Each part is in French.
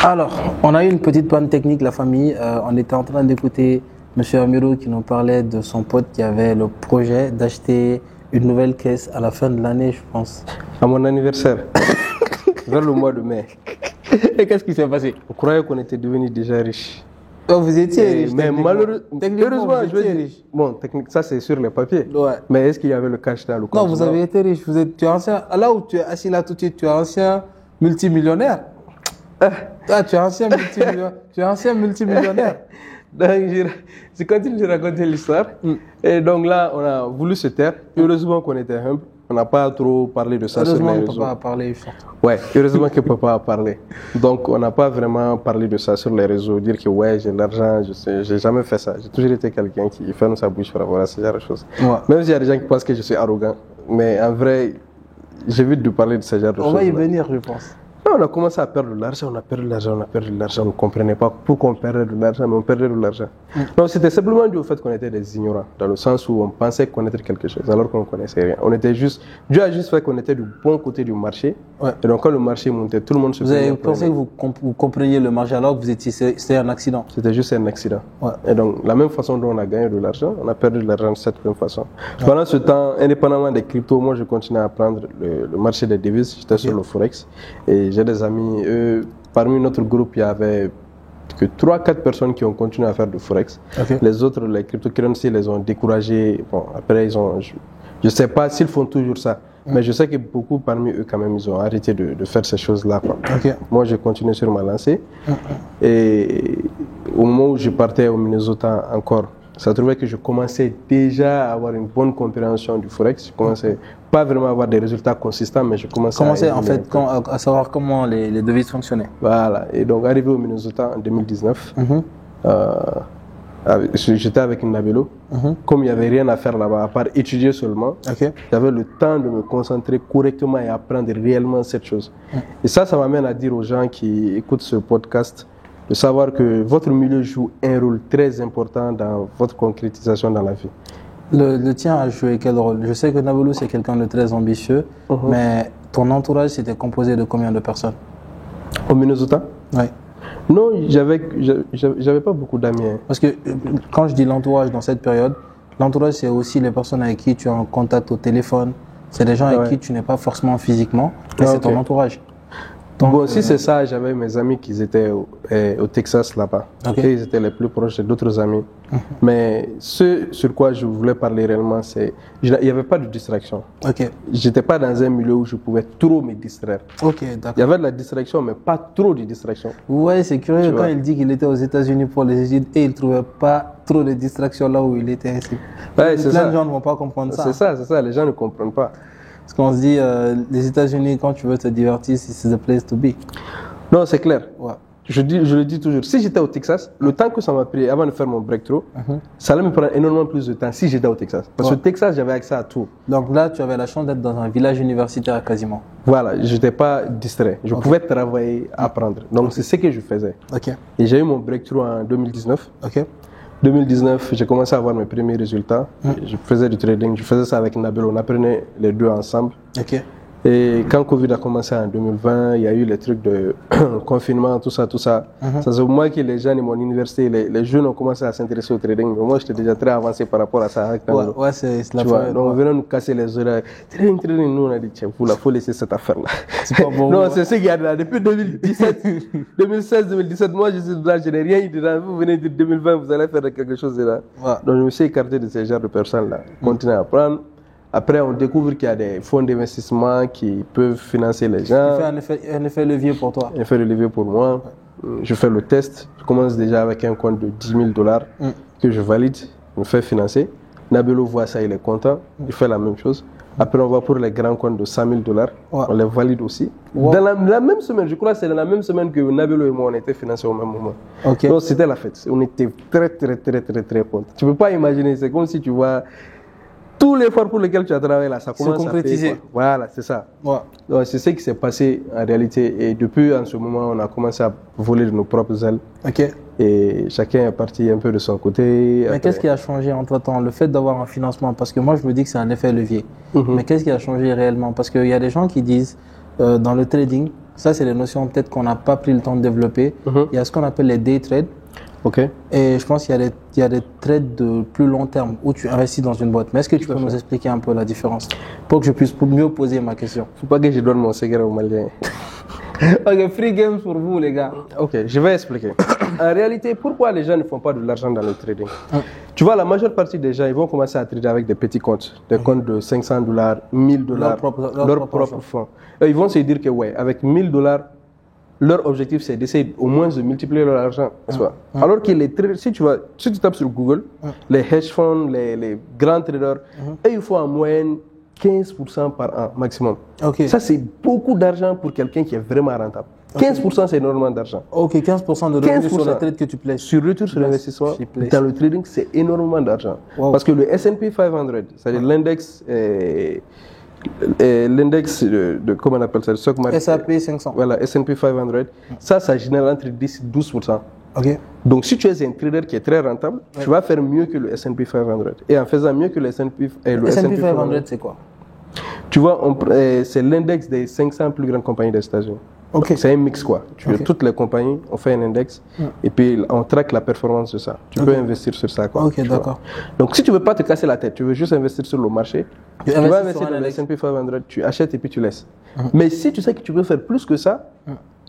Alors, on a eu une petite panne technique, la famille. On était en train d'écouter Monsieur Amiro qui nous parlait de son pote qui avait le projet d'acheter une nouvelle caisse à la fin de l'année, je pense. À mon anniversaire, vers le mois de mai. Et qu'est-ce qui s'est passé? On croyait qu'on était devenus déjà riches. Oh, vous étiez riche. Mais malheureusement, vous étiez riche. Bon, ça c'est sur les papiers. Ouais. Mais est-ce qu'il y avait le cash dans le compte? Non, vous avez été riche. Tu es ancien. Là où tu es assis là tout de suite, tu es ancien multimillionnaire. Ah, tu es ancien multimillionnaire. Tu es ancien multimillionnaire. Donc, je continue de raconter l'histoire. Et donc là, on a voulu se taire. Heureusement qu'on était humble. On n'a pas trop parlé de ça sur les réseaux. Heureusement que papa a parlé. Ouais, heureusement que papa a parlé. Donc, on n'a pas vraiment parlé de ça sur les réseaux. Dire que ouais, j'ai de l'argent, je sais, j'ai jamais fait ça. J'ai toujours été quelqu'un qui ferme sa bouche par rapport à ce genre de choses. Ouais. Même s'il y a des gens qui pensent que je suis arrogant. Mais en vrai, j'évite de parler de ce genre de choses. On va y venir, je pense. On a commencé à perdre de l'argent, on a perdu de l'argent, on ne comprenait pas pourquoi on perdait de l'argent, mais on perdait de l'argent. Donc c'était simplement dû au fait qu'on était des ignorants, dans le sens où on pensait connaître quelque chose, alors qu'on ne connaissait rien. On était juste, Dieu a juste fait qu'on était du bon côté du marché, et donc quand le marché montait, tout le monde se Vous avez pensé que vous compreniez le marché alors que c'était un accident? C'était juste un accident. Ouais. Et donc la même façon dont on a gagné de l'argent, on a perdu de l'argent de cette même façon. Pendant ce temps, indépendamment des cryptos, moi je continuais à apprendre le marché des devises, j'étais sur le Forex, et j'ai des amis, parmi notre groupe, il y avait que 3-4 personnes qui ont continué à faire du Forex. Les autres, les cryptocurrencies, les ont découragés. Bon, après, je ne sais pas s'ils font toujours ça, mais je sais que beaucoup parmi eux, quand même, ils ont arrêté de faire ces choses-là. Moi, j'ai continué sur ma lancée. Et au moment où je partais au Minnesota encore, ça trouvait que je commençais déjà à avoir une bonne compréhension du Forex. Je commençais pas vraiment à avoir des résultats consistants, mais je commençais à savoir comment les devises fonctionnaient. Voilà. Et donc, arrivé au Minnesota en 2019, j'étais avec Nabelo. Comme il n'y avait rien à faire là-bas, à part étudier seulement, j'avais le temps de me concentrer correctement et apprendre réellement cette chose. Et ça m'amène à dire aux gens qui écoutent ce podcast de savoir que votre milieu joue un rôle très important dans votre concrétisation dans la vie. Le tien a joué quel rôle? Je sais que Nabelo, c'est quelqu'un de très ambitieux, mais ton entourage, c'était composé de combien de personnes? Au Minnesota? Oui. Non, j'avais pas beaucoup d'amis. Parce que quand je dis l'entourage dans cette période, l'entourage, c'est aussi les personnes avec qui tu es en contact au téléphone. C'est des gens avec qui tu n'es pas forcément physiquement, mais c'est ton entourage. Donc, bon, si c'est ça, j'avais mes amis qui étaient au Texas là-bas. Ils étaient les plus proches d'autres amis. Mais ce sur quoi je voulais parler réellement, c'est il n'y avait pas de distraction. Je n'étais pas dans un milieu où je pouvais trop me distraire. Il y avait de la distraction, mais pas trop de distraction. Ouais, c'est curieux quand il dit qu'il était aux États-Unis pour les études et il ne trouvait pas trop de distraction là où il était. Plein de gens ne vont pas comprendre ça. C'est ça, les gens ne comprennent pas. Parce qu'on se dit, les États-Unis, quand tu veux te divertir, c'est the place to be. Non, c'est clair. Ouais. Je le dis toujours. Si j'étais au Texas, le temps que ça m'a pris avant de faire mon breakthrough, ça allait me prendre énormément plus de temps si j'étais au Texas. Parce que au Texas, j'avais accès à tout. Donc là, tu avais la chance d'être dans un village universitaire quasiment. Voilà, je n'étais pas distrait. Je pouvais travailler, apprendre. Donc c'est ce que je faisais. Et j'ai eu mon breakthrough en 2019. 2019, j'ai commencé à avoir mes premiers résultats. Je faisais du trading, je faisais ça avec Nabelo, on apprenait les deux ensemble. Et quand Covid a commencé en 2020, il y a eu les trucs de confinement, tout ça. Ça c'est moi que les gens de mon université, les jeunes ont commencé à s'intéresser au trading. Mais moi, j'étais déjà très avancé par rapport à ça. Avec ouais, c'est la première. Donc, on venait nous casser les oreilles. Trading, nous, on a dit, tiens, il faut laisser cette affaire-là. C'est pas bon. Non, c'est ce qu'il y a là. Depuis 2017, 2016, 2017, moi, je suis là, je n'ai rien eu dedans. Vous venez de 2020, vous allez faire quelque chose de là. Donc, je me suis écarté de ce genre de personnes-là. Continuer à apprendre. Après, on découvre qu'il y a des fonds d'investissement qui peuvent financer les gens. Il fait un effet levier pour toi. Un effet de levier pour moi. Je fais le test. Je commence déjà avec un compte de $10 000 que je valide. Je me fais financer. Nabelo voit ça, il est content. Il fait la même chose. Après, on va pour les grands comptes de $100 000. On les valide aussi. Dans la même semaine, je crois que c'est dans la même semaine que Nabelo et moi, on était financés au même moment. Donc, c'était la fête. On était très contents. Tu ne peux pas imaginer. C'est comme si tu vois tous les efforts pour lesquels tu as travaillé là, ça commence à faire. Voilà, c'est ça. Donc, c'est ce qui s'est passé en réalité. Et depuis en ce moment, on a commencé à voler de nos propres ailes. Et chacun est parti un peu de son côté. Mais qu'est-ce qui a changé entre-temps? Le fait d'avoir un financement, parce que moi je me dis que c'est un effet levier. Mais qu'est-ce qui a changé réellement? Parce qu'il y a des gens qui disent dans le trading, Ça, c'est des notions peut-être qu'on n'a pas pris le temps de développer. Il y a ce qu'on appelle les day trades. Ok. Et je pense qu'il y a des trades de plus long terme où tu investis dans une boîte. Mais est-ce que tu peux nous expliquer un peu la différence pour que je puisse mieux poser ma question? Faut pas que je donne mon secret aux Maliens. Ok, free games pour vous, les gars. Ok, je vais expliquer. En réalité, pourquoi les gens ne font pas de l'argent dans le trading? Tu vois, la majeure partie des gens, ils vont commencer à trader avec des petits comptes. Des comptes de $500, $1000, leur propre fonds. Et ils vont se dire que, ouais, avec $1000, leur objectif, c'est d'essayer au moins de multiplier leur argent. Alors que les traders, si tu tapes sur Google, les hedge funds, les grands traders, eux, ils font en moyenne 15% par an maximum. Okay. Ça, c'est beaucoup d'argent pour quelqu'un qui est vraiment rentable. 15%, c'est énormément d'argent. Ok, 15% de revenus sur les trades que tu places. Sur retour sur l'investissement, dans le trading, c'est énormément d'argent. Wow. Parce que le S&P 500, c'est-à-dire l'index... l'index de comment on appelle ça, le stock market. S&P 500. Voilà, S&P 500. Ça génère entre 10 et 12%. Okay. Donc, si tu es un trader qui est très rentable, tu vas faire mieux que le S&P 500. Et en faisant mieux que le S&P 500, c'est quoi? Tu vois, c'est l'index des 500 plus grandes compagnies des États-Unis. Okay. C'est un mix, quoi. Toutes les compagnies, on fait un index et puis on traque la performance de ça. Tu peux investir sur ça, quoi. Ok, d'accord. Donc, si tu ne veux pas te casser la tête, tu veux juste investir sur le marché, tu vas investir dans le S&P 500, tu achètes et puis tu laisses. Mais si tu sais que tu veux faire plus que ça,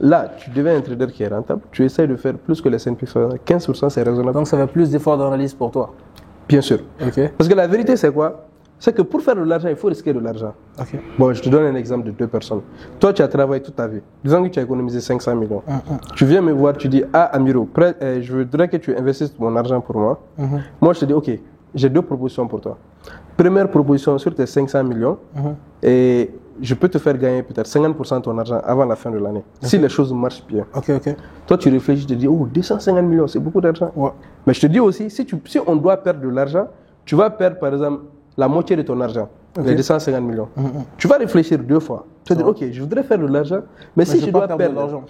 là, tu deviens un trader qui est rentable, tu essaies de faire plus que le S&P 500. 15%, c'est raisonnable. Donc, ça fait plus d'efforts d'analyse pour toi? Bien sûr. Okay. Parce que la vérité, c'est quoi? C'est que pour faire de l'argent, il faut risquer de l'argent. Okay. Bon, je te donne un exemple de 2 personnes. Toi, tu as travaillé toute ta vie. Disons que tu as économisé 500 millions. Tu viens me voir, tu dis, ah, Amiro, je voudrais que tu investisses mon argent pour moi. Moi, je te dis, ok, j'ai 2 propositions pour toi. Première proposition, sur tes 500 millions, et je peux te faire gagner peut-être 50% de ton argent avant la fin de l'année, si les choses marchent bien. Toi, tu réfléchis, tu te dis, oh, 250 millions, c'est beaucoup d'argent. Ouais. Mais je te dis aussi, si on doit perdre de l'argent, tu vas perdre, par exemple, la moitié de ton argent, les 250 millions. Tu vas réfléchir 2 fois. Tu vas dire, ok, je voudrais faire de l'argent, mais si je dois perdre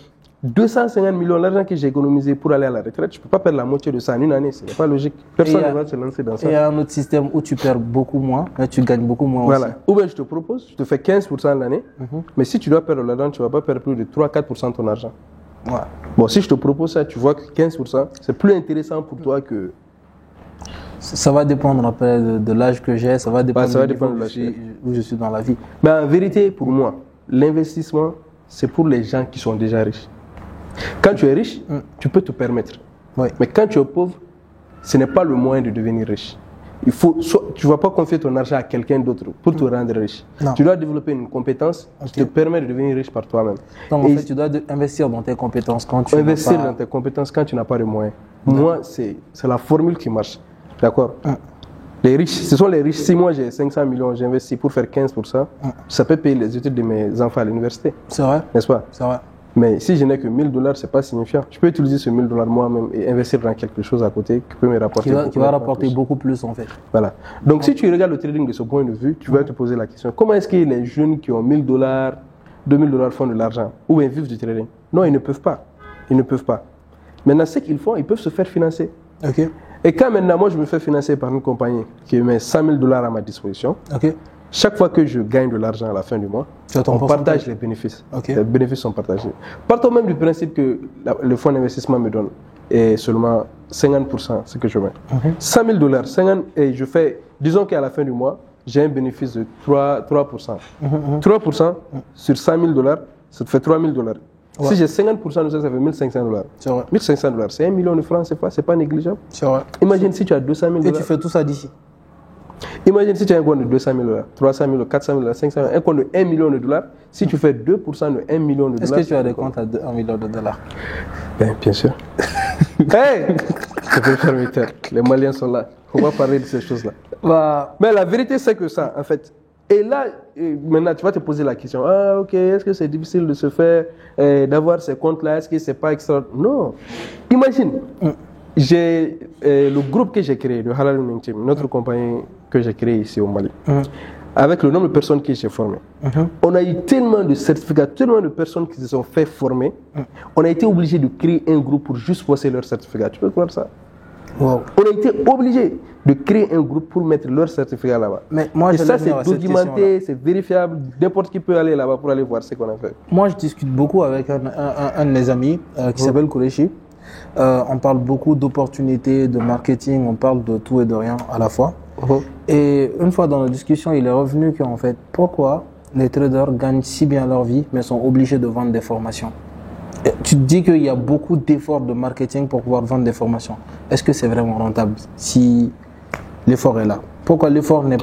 250 millions, l'argent que j'ai économisé pour aller à la retraite, je ne peux pas perdre la moitié de ça en une année. Ce n'est pas logique. Personne ne va se lancer dans ça. Et il y a un autre système où tu perds beaucoup moins, mais tu gagnes beaucoup moins aussi. Ou bien je te propose, je te fais 15% l'année, mais si tu dois perdre l'argent, tu ne vas pas perdre plus de 3-4% de ton argent. Ouais. Bon, si je te propose ça, tu vois que 15%, c'est plus intéressant pour toi que... Ça va dépendre de l'âge que j'ai, ça va dépendre, de l'âge où je suis dans la vie. Mais en vérité, pour moi, l'investissement, c'est pour les gens qui sont déjà riches. Quand tu es riche, tu peux te permettre. Oui. Mais quand tu es pauvre, ce n'est pas le moyen de devenir riche. Tu ne vas pas confier ton argent à quelqu'un d'autre pour te rendre riche. Non. Tu dois développer une compétence qui te permet de devenir riche par toi-même. Donc, en fait, tu dois investir dans tes compétences quand tu investir dans tes compétences quand tu n'as pas de moyens. Moi, c'est la formule qui marche. D'accord. Les riches, ce sont les riches. Si moi j'ai 500 millions, j'investis pour faire 15%, ça peut payer les études de mes enfants à l'université. C'est vrai. N'est-ce pas? C'est vrai. Mais si je n'ai que $1000, c'est pas signifiant. Je peux utiliser ce $1000 moi-même et investir dans quelque chose à côté qui peut me rapporter qui va rapporter beaucoup plus en fait. Voilà. Donc si tu regardes le trading de ce point de vue, tu vas te poser la question, comment est-ce que les jeunes qui ont $1000, $2000 font de l'argent ou bien vivent du trading? Non, ils ne peuvent pas. Ils ne peuvent pas. Maintenant, ce qu'ils font, ils peuvent se faire financer. Ok. Et quand maintenant, moi, je me fais financer par une compagnie qui met $100 000 à ma disposition, chaque fois que je gagne de l'argent à la fin du mois, on partage les bénéfices. Les bénéfices sont partagés. Partons même du principe que le fonds d'investissement me donne seulement 50%, ce que je mets. $100 000, 50, et je fais, disons qu'à la fin du mois, j'ai un bénéfice de 3%. 3% sur $100 000, ça te fait $3 000. Ouais. Si j'ai 50% de ça, ça fait $1500. C'est vrai. $1500, c'est 1 million de francs, c'est pas négligeable. C'est vrai. Imagine si tu as 200 000 $. Et tu fais tout ça d'ici. Imagine si tu as un compte de 200 000 $, 300 000 $, 400 000 $, 500 000 $, un compte de $1 million, si tu fais 2% de $1 million. Est-ce que tu as des comptes à $1 million? Bien sûr. Hey! Je peux faire mes têtes. Les Maliens sont là. On va parler de ces choses-là. Mais la vérité, c'est que ça, en fait. Et là, maintenant, tu vas te poser la question, ah ok, est-ce que c'est difficile de se faire, d'avoir ces comptes-là, est-ce que c'est pas extra? Non. Imagine, j'ai le groupe que j'ai créé, de Halal Winning Team, notre compagnie que j'ai créée ici au Mali, avec le nombre de personnes que j'ai formées. On a eu tellement de certificats, tellement de personnes qui se sont fait former, on a été obligé de créer un groupe pour juste passer leur certificat. Tu peux croire ça? Wow. On a été obligé de créer un groupe pour mettre leur certificat là-bas. Mais moi, et ça, c'est documenté, c'est vérifiable. N'importe qui peut aller là-bas pour aller voir ce qu'on a fait. Moi, je discute beaucoup avec un de mes amis qui s'appelle Kourechi. On parle beaucoup d'opportunités, de marketing, on parle de tout et de rien à la fois. Et une fois dans la discussion, il est revenu qu'en fait, pourquoi les traders gagnent si bien leur vie, mais sont obligés de vendre des formations. Et tu te dis qu'il y a beaucoup d'efforts de marketing pour pouvoir vendre des formations. Est-ce que c'est vraiment rentable si l'effort est là? Pourquoi l'effort n'est...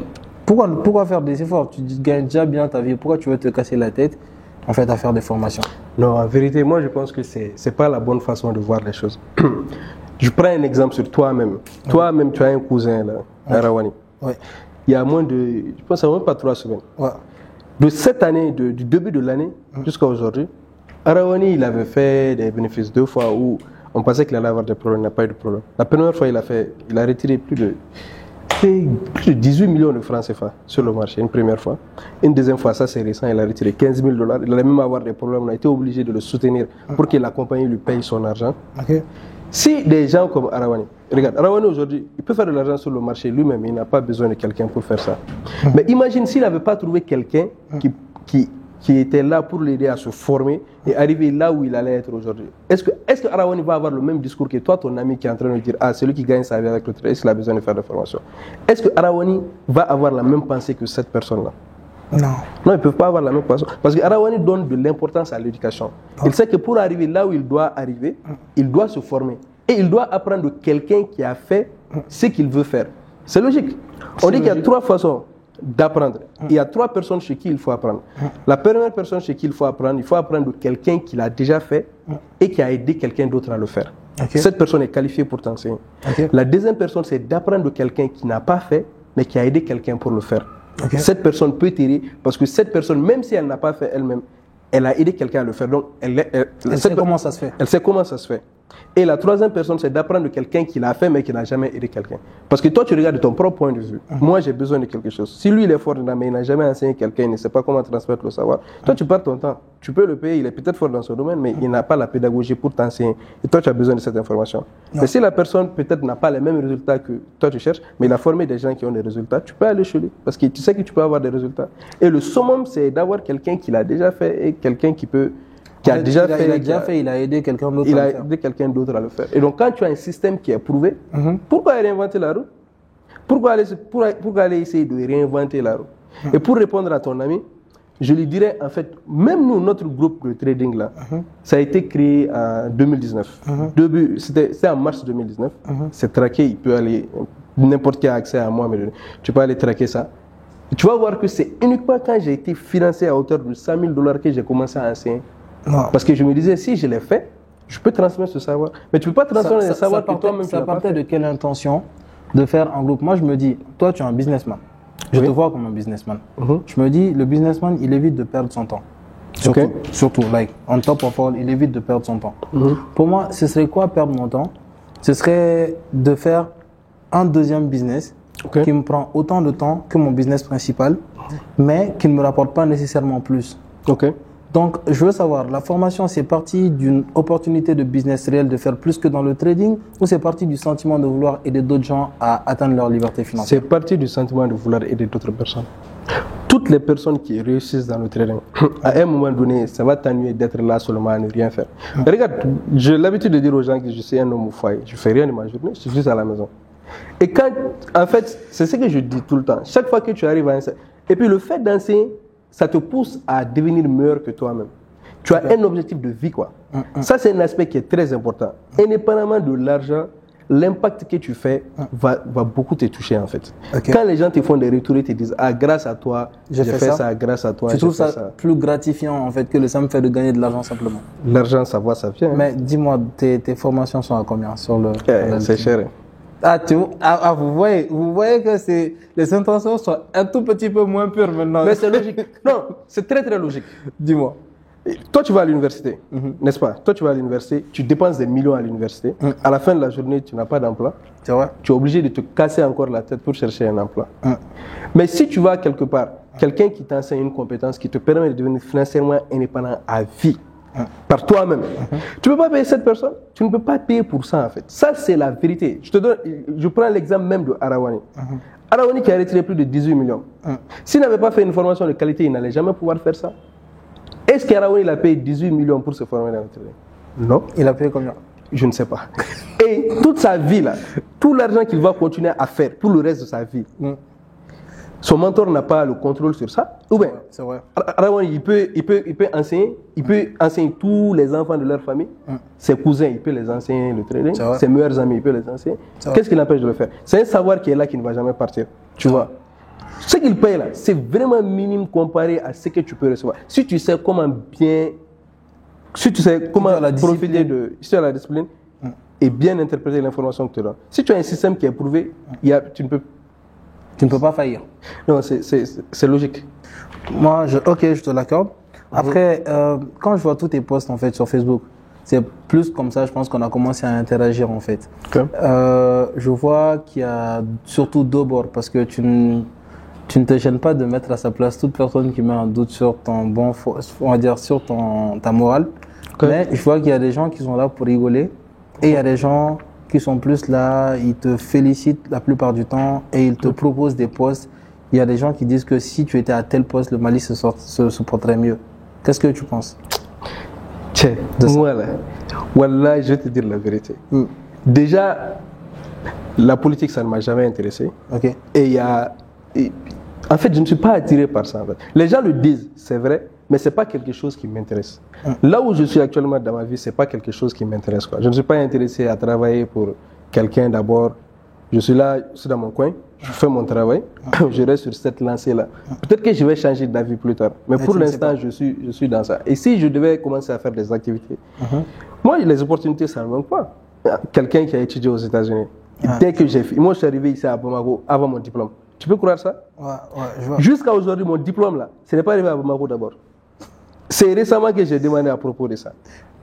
Pourquoi faire des efforts? Tu gagnes déjà bien ta vie. Pourquoi tu veux te casser la tête en fait à faire des formations? Non, en vérité, moi je pense que c'est pas la bonne façon de voir les choses. Je prends un exemple sur toi-même. Okay. Toi-même, tu as un cousin là, à Rawani. Ouais. Il y a moins de, je pense, même pas 3 semaines. Ouais. De cette année, du début de l'année jusqu'à aujourd'hui, Rawani, il avait fait des bénéfices 2 fois où on pensait qu'il allait avoir des problèmes, il n'a pas eu de problème. La première fois, il a retiré plus de 18 millions de francs CFA sur le marché, une première fois. Une deuxième fois, ça c'est récent, il a retiré 15 000 $. Il allait même avoir des problèmes, on a été obligé de le soutenir pour que la compagnie lui paye son argent. Okay. Si des gens comme Rawani, regarde, Rawani aujourd'hui, il peut faire de l'argent sur le marché lui-même, il n'a pas besoin de quelqu'un pour faire ça. Mais imagine s'il n'avait pas trouvé quelqu'un qui était là pour l'aider à se former et arriver là où il allait être aujourd'hui. Est-ce que Rawani va avoir le même discours que toi, ton ami qui est en train de dire « Ah, celui qui gagne sa vie avec le travail, est-ce qu'il a besoin de faire de formation ?» Est-ce que Rawani va avoir la même pensée que cette personne-là? Non. Non, ils ne peuvent pas avoir la même pensée. Parce que Rawani donne de l'importance à l'éducation. Il sait que pour arriver là où il doit arriver, il doit se former. Et il doit apprendre de quelqu'un qui a fait ce qu'il veut faire. C'est logique. On dit qu'il y a 3 façons d'apprendre. Il y a 3 personnes chez qui il faut apprendre. La première personne chez qui il faut apprendre de quelqu'un qui l'a déjà fait et qui a aidé quelqu'un d'autre à le faire. Okay. Cette personne est qualifiée pour t'enseigner. Okay. La deuxième personne, c'est d'apprendre de quelqu'un qui n'a pas fait, mais qui a aidé quelqu'un pour le faire. Okay. Cette personne peut t'aider parce que cette personne, même si elle n'a pas fait elle-même, elle a aidé quelqu'un à le faire. Donc, elle sait comment ça se fait. Elle sait comment ça se fait. Et la troisième personne, c'est d'apprendre de quelqu'un qui l'a fait mais qui n'a jamais aidé quelqu'un. Parce que toi, tu regardes de ton propre point de vue. Moi, j'ai besoin de quelque chose. Si lui, il est fort dedans, mais il n'a jamais enseigné quelqu'un, il ne sait pas comment transmettre le savoir, toi, tu perds ton temps. Tu peux le payer, il est peut-être fort dans son domaine, mais il n'a pas la pédagogie pour t'enseigner. Et toi, tu as besoin de cette information. Mais si la personne, peut-être, n'a pas les mêmes résultats que toi, tu cherches, mais il a formé des gens qui ont des résultats, tu peux aller chez lui. Parce que tu sais que tu peux avoir des résultats. Et le summum, c'est d'avoir quelqu'un qui l'a déjà fait et quelqu'un qui peut... Il a aidé quelqu'un d'autre à le faire. Et donc, quand tu as un système qui est prouvé, pourquoi réinventer la roue? Pourquoi aller essayer de réinventer la roue? Et pour répondre à ton ami, je lui dirais, en fait, même nous, notre groupe de trading là, ça a été créé en 2019. C'était en mars 2019. C'est traqué, il peut aller, n'importe qui a accès à moi, mais tu peux aller traquer ça. Tu vas voir que c'est uniquement quand j'ai été financé à hauteur de 100 000 $ que j'ai commencé à enseigner. Non. Parce que je me disais, si je l'ai fait, je peux transmettre ce savoir. Mais tu ne peux pas transmettre le savoir que toi-même tu n'as pas fait. Ça partait de quelle intention de faire en groupe? Moi, je me dis, toi, tu es un businessman. Je te vois comme un businessman. Je me dis, le businessman, il évite de perdre son temps. Surtout, like, on top of all, il évite de perdre son temps. Pour moi, ce serait quoi perdre mon temps? Ce serait de faire un deuxième business qui me prend autant de temps que mon business principal, mais qui ne me rapporte pas nécessairement plus. Donc, je veux savoir, la formation, c'est parti d'une opportunité de business réel de faire plus que dans le trading, ou c'est parti du sentiment de vouloir aider d'autres gens à atteindre leur liberté financière? C'est parti du sentiment de vouloir aider d'autres personnes. Toutes les personnes qui réussissent dans le trading, à un moment donné, ça va t'ennuyer d'être là seulement à ne rien faire. Regarde, j'ai l'habitude de dire aux gens que je suis un homme au foyer. Je ne fais rien de ma journée, je suis juste à la maison. Et quand, en fait, c'est ce que je dis tout le temps. Chaque fois que tu arrives à enseigner, et puis le fait d'enseigner, ça te pousse à devenir meilleur que toi-même. Tu as un objectif de vie, quoi. Ça, c'est un aspect qui est très important. Indépendamment de l'argent, l'impact que tu fais va beaucoup te toucher, en fait. Quand les gens te font des retours et te disent « Ah, grâce à toi, j'ai fait ça, grâce à toi, j'ai fait ça. » Tu trouves ça plus gratifiant, en fait, que le simple fait de gagner de l'argent, simplement? L'argent, ça va, ça vient. Mais dis-moi, tes formations sont à combien sur le... C'est cher. Vous voyez que les intentions sont un tout petit peu moins pures maintenant. Mais c'est logique. Non, c'est très très logique. Dis-moi. Toi, tu vas à l'université, n'est-ce pas? Toi, tu vas à l'université, tu dépenses des millions à l'université. À la fin de la journée, tu n'as pas d'emploi. C'est vrai. Tu es obligé de te casser encore la tête pour chercher un emploi. Mais si tu vas quelque part, quelqu'un qui t'enseigne une compétence qui te permet de devenir financièrement indépendant à vie, par toi-même. Tu ne peux pas payer cette personne, tu ne peux pas payer pour ça en fait. Ça, c'est la vérité. Je prends l'exemple même de Arawani. Arawani qui a retiré plus de 18 millions. S'il n'avait pas fait une formation de qualité, il n'allait jamais pouvoir faire ça. Est-ce qu'Arawani a payé 18 millions pour se former dans le terrain? Non. Il a payé combien? Je ne sais pas. Et toute sa vie, là, tout l'argent qu'il va continuer à faire pour le reste de sa vie, son mentor n'a pas le contrôle sur ça. Ou bien, c'est vrai. Arawani, il peut enseigner tous les enfants de leur famille, ses cousins, il peut les enseigner le trading, ses meilleurs amis, il peut les enseigner. Qu'est-ce qui l'empêche de le faire? C'est un savoir qui est là, qui ne va jamais partir. Tu vois? Ce qu'il paye là, c'est vraiment minime comparé à ce que tu peux recevoir. Si tu sais comment profiter de la discipline et bien interpréter l'information que tu donnes. Si tu as un système qui est prouvé, tu ne peux pas faillir. Non, c'est logique. Moi, je te l'accorde. Après, quand je vois tous tes posts en fait sur Facebook, c'est plus comme ça, je pense qu'on a commencé à interagir en fait. Okay. Je vois qu'il y a surtout deux bords parce que tu ne te gênes pas de mettre à sa place toute personne qui met un doute sur sur ta morale. Okay. Mais je vois qu'il y a des gens qui sont là pour rigoler et il y a des gens qui sont plus là, ils te félicitent la plupart du temps et ils te proposent des postes. Il y a des gens qui disent que si tu étais à tel poste, le Mali se porterait mieux. Qu'est-ce que tu penses? Tiens, voilà, je vais te dire la vérité. Déjà, la politique, ça ne m'a jamais intéressé. Okay. En fait, je ne suis pas attiré par ça. En fait. Les gens le disent, c'est vrai, mais ce n'est pas quelque chose qui m'intéresse. Là où je suis actuellement dans ma vie, ce n'est pas quelque chose qui m'intéresse. Je ne suis pas intéressé à travailler pour quelqu'un d'abord. Je suis là, je suis dans mon coin, je fais mon travail, je reste sur cette lancée-là. Peut-être que je vais changer d'avis plus tard, mais pour l'instant, je suis dans ça. Et si je devais commencer à faire des activités, moi, les opportunités, ça ne me manque pas. Quelqu'un qui a étudié aux États-Unis, dès que moi, je suis arrivé ici à Bamako avant mon diplôme. Tu peux croire ça? Je vois. Jusqu'à aujourd'hui, mon diplôme, là, ce n'est pas arrivé à Bamako d'abord. C'est récemment que j'ai demandé à propos de ça.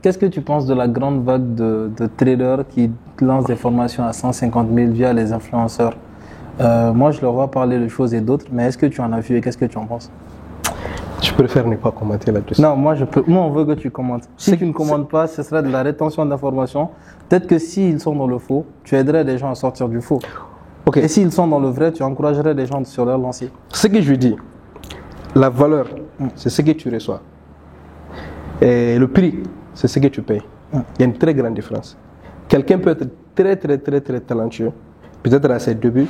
Qu'est-ce que tu penses de la grande vague de traders qui lancent des formations à 150 000 via les influenceurs? Moi, je leur vois parler de choses et d'autres, mais est-ce que tu en as vu et qu'est-ce que tu en penses? Je préfère ne pas commenter là-dessus. Non, moi, on veut que tu commentes. Si tu ne commentes pas, ce sera de la rétention d'informations. Peut-être que s'ils sont dans le faux, tu aiderais des gens à sortir du faux. Okay. Et s'ils sont dans le vrai, tu encouragerais des gens sur leur lancée. Ce que je dis, la valeur, c'est ce que tu reçois. Et le prix, c'est ce que tu payes. Il y a une très grande différence. Quelqu'un peut être très, très, très, très talentueux. Peut-être à ses débuts,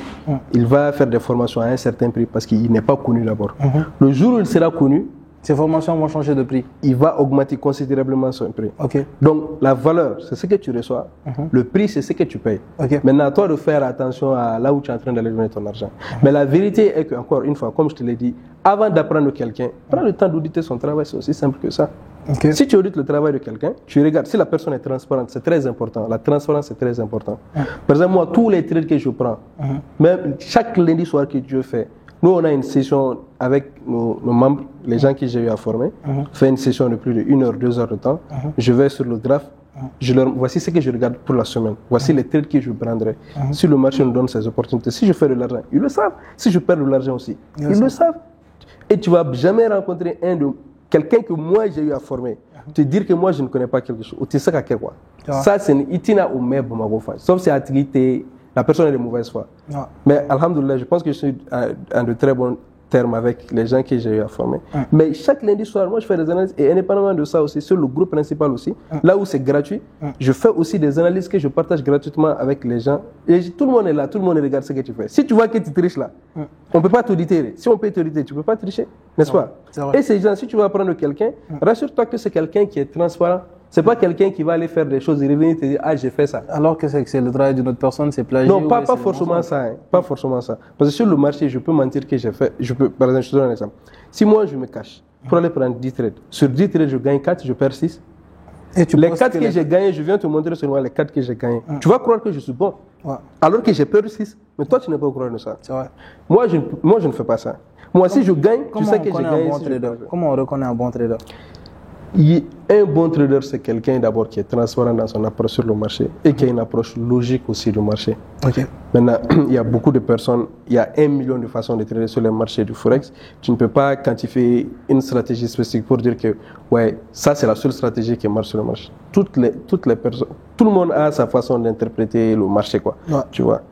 il va faire des formations à un certain prix parce qu'il n'est pas connu d'abord. Le jour où il sera connu, ces formations vont changer de prix. Il va augmenter considérablement son prix. Okay. Donc, la valeur, c'est ce que tu reçois. Le prix, c'est ce que tu payes. Okay. Maintenant, à toi de faire attention à là où tu es en train d'aller donner ton argent. Mais la vérité est qu'encore une fois, comme je te l'ai dit, avant d'apprendre quelqu'un, prends le temps d'auditer son travail. C'est aussi simple que ça. Okay. Si tu audites le travail de quelqu'un, tu regardes. Si la personne est transparente, c'est très important. La transparence, c'est très important. Par exemple, moi, tous les trades que je prends, même chaque lundi soir que je fais, nous, on a une session avec nos membres, les gens que j'ai eu à former. On fait une session de plus de 1 heure, 2 heures de temps. Je vais sur le graphe. Voici ce que je regarde pour la semaine. Voici les trades que je prendrai. Si le marché nous donne ces opportunités, si je fais de l'argent, ils le savent. Si je perds de l'argent aussi, ils le savent. Et tu ne vas jamais rencontrer quelqu'un que moi j'ai eu à former. Te dire que moi je ne connais pas quelque chose. Tu sais qu'à quoi. Ça, c'est une itina ou même sauf si la personne est de mauvaise foi. Mais alhamdoulilah, je pense que je suis en de très bons termes avec les gens que j'ai eu à former. Mais chaque lundi soir, moi je fais des analyses et indépendamment de ça aussi, sur le groupe principal aussi, là où c'est gratuit, je fais aussi des analyses que je partage gratuitement avec les gens. Et tout le monde est là, tout le monde regarde ce que tu fais. Si tu vois que tu triches là, on ne peut pas t'auditer. Si on peut t'auditer, tu ne peux pas tricher, n'est-ce pas? Et ces gens, si tu vas apprendre quelqu'un, rassure-toi que c'est quelqu'un qui est transparent. C'est pas quelqu'un qui va aller faire des choses et revenir te dire j'ai fait ça. Alors que c'est le travail d'une autre personne, c'est plagié. Non, pas forcément ça. Pas forcément ça. Parce que sur le marché, je peux mentir que j'ai fait. Par exemple, je te donne un exemple. Si moi je me cache pour aller prendre 10 trades, sur 10 trades je gagne 4, je perds 6. Et les 4 que j'ai gagnés, je viens te montrer seulement les 4 que j'ai gagnés. Tu vas croire que je suis bon. Alors que j'ai perdu 6. Mais toi, tu n'es pas au courant de ça. C'est vrai. Moi, je ne fais pas ça. Moi, si je gagne, tu sais que j'ai gagné. Comment on reconnaît un bon trader? Un bon trader, c'est quelqu'un d'abord qui est transparent dans son approche sur le marché et qui a une approche logique aussi du marché. Okay. Maintenant, il y a beaucoup de personnes, il y a 1 million de façons de trader sur le marché du Forex. Tu ne peux pas quantifier une stratégie spécifique pour dire que ouais, ça c'est la seule stratégie qui marche sur le marché. Toutes les personnes, tout le monde a sa façon d'interpréter le marché, quoi. Ouais. Tu vois.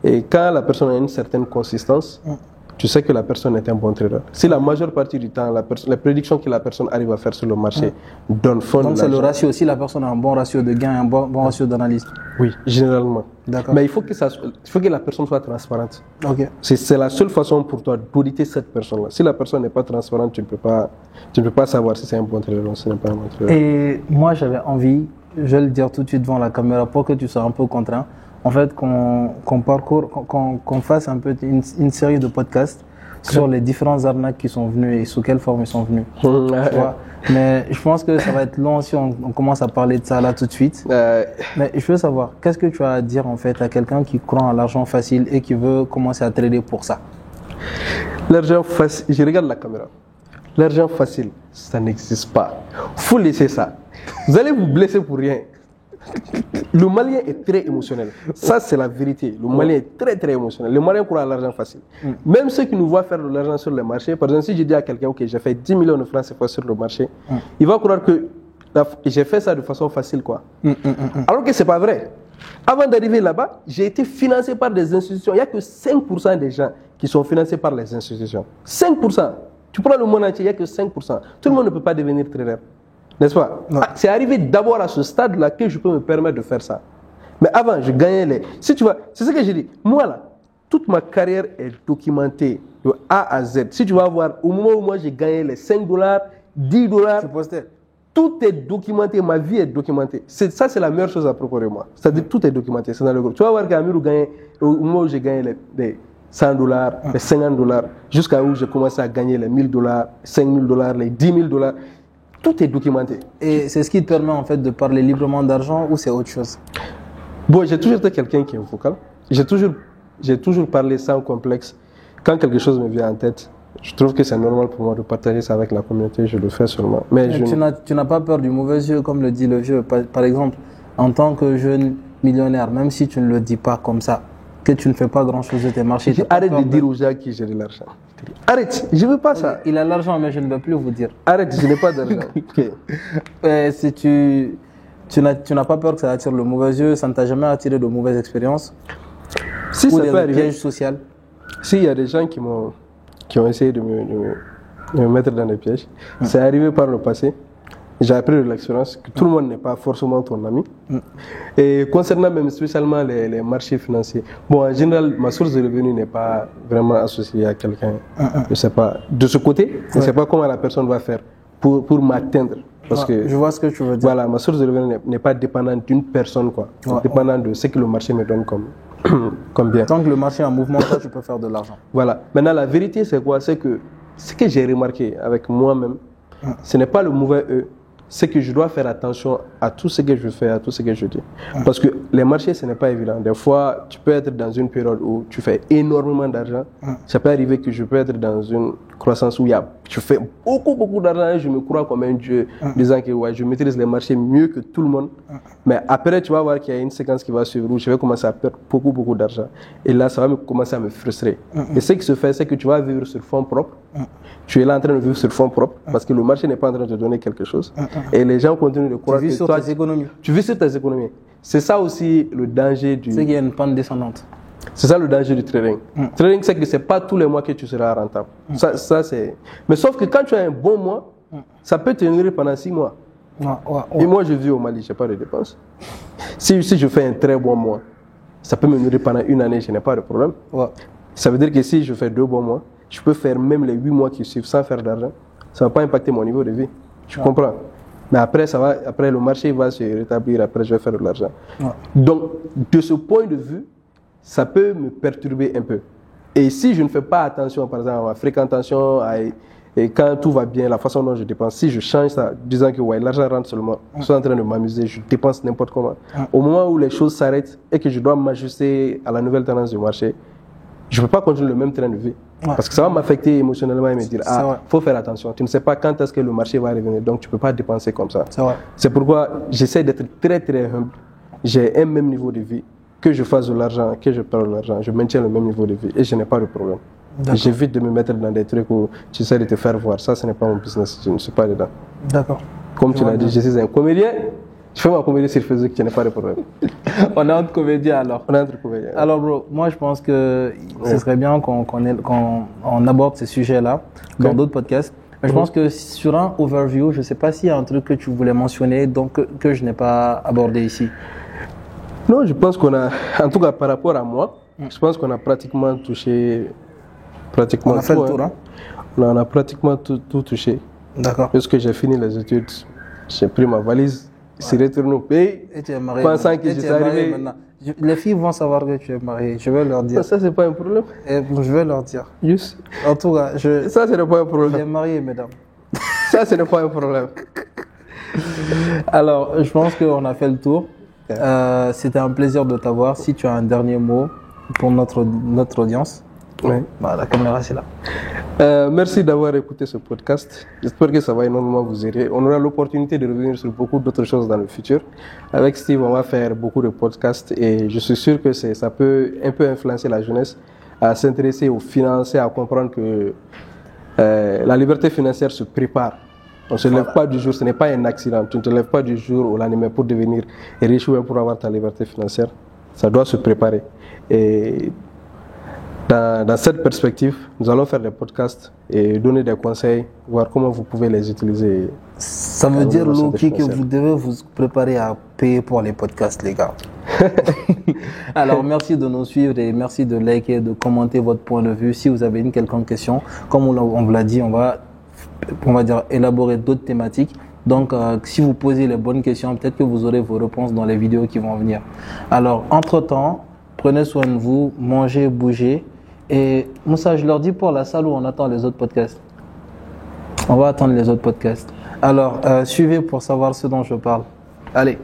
Et quand la personne a une certaine consistance, tu sais que la personne est un bon trader. Si la majeure partie du temps, les prédictions que la personne arrive à faire sur le marché donnent fond. Donc c'est le ratio. Si la personne a un bon ratio de gain, un bon ratio d'analyse. Oui, généralement. D'accord. Mais il faut que la personne soit transparente. Okay. C'est la seule façon pour toi d'auditer cette personne-là. Si la personne n'est pas transparente, tu ne peux pas savoir si c'est un bon trader ou si ce n'est pas un bon trader. Et moi, j'avais envie, je vais le dire tout de suite devant la caméra pour que tu sois un peu contraint. En fait, qu'on fasse un peu une série de podcasts sur les différents arnaques qui sont venus et sous quelle forme ils sont venus. Tu vois. Mais je pense que ça va être long si on commence à parler de ça là tout de suite. Mais je veux savoir, qu'est-ce que tu as à dire en fait à quelqu'un qui croit en l'argent facile et qui veut commencer à trader pour ça? L'argent facile, je regarde la caméra. L'argent facile, ça n'existe pas. Faut laisser ça. Vous allez vous blesser pour rien. Le Malien est très émotionnel. Ça, c'est la vérité. Le Malien est très, très émotionnel. Le Malien croit à l'argent facile. Même ceux qui nous voient faire de l'argent sur le marché, par exemple, si je dis à quelqu'un, OK, j'ai fait 10 millions de francs cette fois sur le marché, il va croire que j'ai fait ça de façon facile, quoi. Alors que ce n'est pas vrai. Avant d'arriver là-bas, j'ai été financé par des institutions. Il n'y a que 5% des gens qui sont financés par les institutions. 5%. Tu prends le monde entier, il n'y a que 5%. Tout le monde ne peut pas devenir trader. N'est-ce pas? C'est arrivé d'abord à ce stade-là que je peux me permettre de faire ça. Mais avant, je gagnais les... Si tu vois, c'est ce que j'ai dit. Moi, là, toute ma carrière est documentée de A à Z. Si tu vas voir, au moment où moi, j'ai gagné les $5, $10... Tu postais. Tout est documenté, ma vie est documentée. Ça, c'est la meilleure chose à propos de moi. C'est-à-dire tout est documenté. C'est dans le groupe. Tu vas voir qu'Amirou gagnait, au moment où j'ai gagné les $100, les $50, jusqu'à où j'ai commencé à gagner les $1000, $5000, les $10 000. Tout est documenté. Et c'est ce qui te permet en fait de parler librement d'argent ou c'est autre chose? Bon, j'ai toujours été quelqu'un qui est vocal. J'ai toujours parlé sans complexe. Quand quelque chose me vient en tête, je trouve que c'est normal pour moi de partager ça avec la communauté. Je le fais seulement. Mais tu n'as pas peur du mauvais jeu, comme le dit le vieux. Par exemple, en tant que jeune millionnaire, même si tu ne le dis pas comme ça, que tu ne fais pas grand-chose de tes marchés. Arrête de dire aux gens que j'ai de l'argent. Arrête, je ne veux pas ça. Il a l'argent, mais je ne veux plus vous dire. Arrête, je n'ai pas d'argent. Si tu n'as pas peur que ça attire le mauvais jeu, ça ne t'a jamais attiré de mauvaises expériences? Si ou ça peut arriver. Pièges sociaux? S'il y a des gens qui ont essayé de me mettre dans des pièges, c'est arrivé par le passé. J'ai appris de l'expérience que tout le monde n'est pas forcément ton ami. Et concernant même spécialement les marchés financiers, bon, en général, ma source de revenus n'est pas vraiment associée à quelqu'un. Je ne sais pas. De ce côté, je ne sais pas comment la personne va faire pour m'atteindre. Parce que, je vois ce que tu veux dire. Voilà, ma source de revenus n'est pas dépendante d'une personne, quoi. Dépendante de ce que le marché me donne comme bien. Tant que le marché est en mouvement, toi, tu peux faire de l'argent. Voilà. Maintenant, la vérité, c'est quoi? C'est que ce que j'ai remarqué avec moi-même, ce n'est pas le mauvais eux. C'est que je dois faire attention à tout ce que je fais, à tout ce que je dis. Parce que les marchés, ce n'est pas évident. Des fois, tu peux être dans une période où tu fais énormément d'argent. Ça peut arriver que je peux être dans une croissance où je fais beaucoup d'argent et je me crois comme un dieu, disant que ouais, je maîtrise les marchés mieux que tout le monde. Mais après, tu vas voir qu'il y a une séquence qui va suivre où je vais commencer à perdre beaucoup d'argent. Et là, ça va commencer à me frustrer. Et ce qui se fait, c'est que tu vas vivre sur fonds propres. Tu es là en train de vivre sur fonds propres parce que le marché n'est pas en train de te donner quelque chose. Et les gens continuent de croire que toi... Tu vis sur tes économies. Tu vis sur tes économies. C'est ça aussi le danger du... C'est qu'il y a une pente descendante. C'est ça le danger du trading. Trading, c'est que ce n'est pas tous les mois que tu seras rentable. Ça, c'est... Mais sauf que quand tu as un bon mois, ça peut te nourrir pendant 6 mois. Et moi, je vis au Mali, je n'ai pas de dépenses. Si je fais un très bon mois, ça peut me nourrir pendant 1 année, je n'ai pas de problème. Ça veut dire que si je fais 2 bons mois, je peux faire même les 8 mois qui suivent sans faire d'argent. Ça ne va pas impacter mon niveau de vie. Tu comprends? Mais après, après, le marché va se rétablir, après, je vais faire de l'argent. Donc, de ce point de vue, ça peut me perturber un peu. Et si je ne fais pas attention, par exemple, à ma fréquentation, et quand tout va bien, la façon dont je dépense, si je change ça, disant que ouais, l'argent rentre seulement, je suis en train de m'amuser, je dépense n'importe comment. Au moment où les choses s'arrêtent et que je dois m'ajuster à la nouvelle tendance du marché, je ne peux pas continuer le même train de vie. Parce que ça va m'affecter émotionnellement et me dire, faut faire attention. Tu ne sais pas quand est-ce que le marché va revenir, donc tu ne peux pas dépenser comme ça. C'est pourquoi j'essaie d'être très très humble. J'ai un même niveau de vie. Que je fasse de l'argent, que je perde de l'argent, je maintiens le même niveau de vie et je n'ai pas de problème. J'évite de me mettre dans des trucs où tu essaies de te faire voir. Ça, ce n'est pas mon business. Je ne suis pas dedans. D'accord. Comme tu l'as dit, je suis un comédien. Je fais ma comédie sur Facebook, tu n'as pas de problème. On est entre comédiens alors. On est entre comédiens. Alors, bro, moi je pense que ce serait bien qu'on aborde ces sujets-là dans d'autres podcasts. Mais je pense que sur un overview, je ne sais pas s'il y a un truc que tu voulais mentionner, donc que je n'ai pas abordé ici. Non, je pense qu'on a, en tout cas par rapport à moi, je pense qu'on a pratiquement touché. On a fait le tour, hein? On a pratiquement tout touché. D'accord. Lorsque j'ai fini les études, j'ai pris ma valise. Je suis retourné au pays, pensant que je suis arrivé. Les filles vont savoir que tu es marié, je vais leur dire. Ça, c'est pas un problème. Et je vais leur dire. Juste. En tout cas, ça, ce n'est pas un problème. Je suis marié, mesdames. Ça, ce n'est pas un problème. Alors, je pense qu'on a fait le tour. C'était un plaisir de t'avoir. Si tu as un dernier mot pour notre audience. Oui. Bah, la caméra, c'est là. Merci d'avoir écouté ce podcast. J'espère que ça va énormément vous aider. On aura l'opportunité de revenir sur beaucoup d'autres choses dans le futur. Avec Steve, on va faire beaucoup de podcasts et je suis sûr que ça peut un peu influencer la jeunesse à s'intéresser aux finances et à comprendre que la liberté financière se prépare. On ne se lève pas du jour, ce n'est pas un accident. Tu ne te lèves pas du jour au lendemain pour devenir riche ou pour avoir ta liberté financière. Ça doit se préparer. Et dans cette perspective, nous allons faire des podcasts et donner des conseils, voir comment vous pouvez les utiliser. Ça veut dire, Loki, que vous devez vous préparer à payer pour les podcasts, les gars. Alors, merci de nous suivre et merci de liker, de commenter votre point de vue. Si vous avez une quelconque question, comme on vous l'a dit, on va dire élaborer d'autres thématiques. Donc, si vous posez les bonnes questions, peut-être que vous aurez vos réponses dans les vidéos qui vont venir. Alors, entre-temps, prenez soin de vous, mangez, bougez. Et Moussa, je leur dis pour la salle où on attend les autres podcasts. On va attendre les autres podcasts. Alors, suivez pour savoir ce dont je parle. Allez.